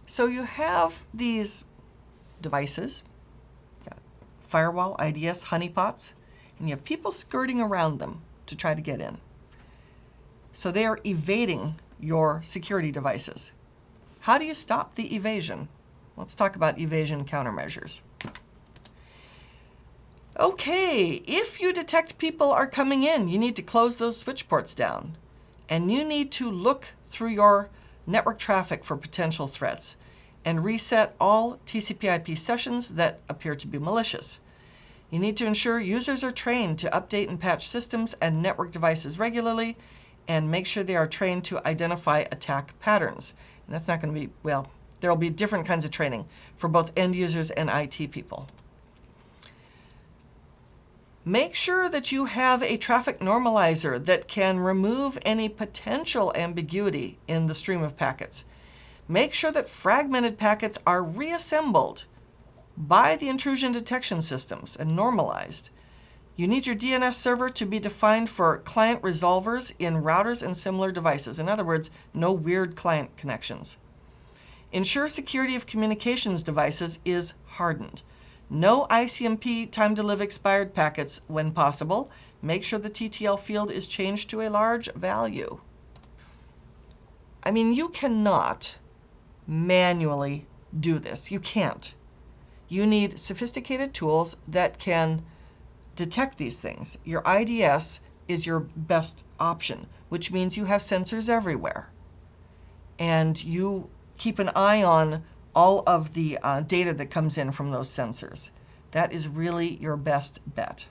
So you have these devices, firewall, IDS, honeypots, and you have people skirting around them to try to get in. So they are evading your security devices. How do you stop the evasion? Let's talk about evasion countermeasures. Okay, if you detect people are coming in, you need to close those switch ports down. And you need to look through your network traffic for potential threats and reset all TCP/IP sessions that appear to be malicious. You need to ensure users are trained to update and patch systems and network devices regularly, and make sure they are trained to identify attack patterns. And that's not going to be, well, there will be different kinds of training for both end users and IT people. Make sure that you have a traffic normalizer that can remove any potential ambiguity in the stream of packets. Make sure that fragmented packets are reassembled by the intrusion detection systems and normalized. You need your DNS server to be defined for client resolvers in routers and similar devices. In other words, no weird client connections. Ensure security of communications devices is hardened. No ICMP time to live expired packets when possible. Make sure the TTL field is changed to a large value. I mean, you cannot manually do this. You can't. You need sophisticated tools that can detect these things. Your IDS is your best option, which means you have sensors everywhere. And you keep an eye on all of the data that comes in from those sensors. That is really your best bet.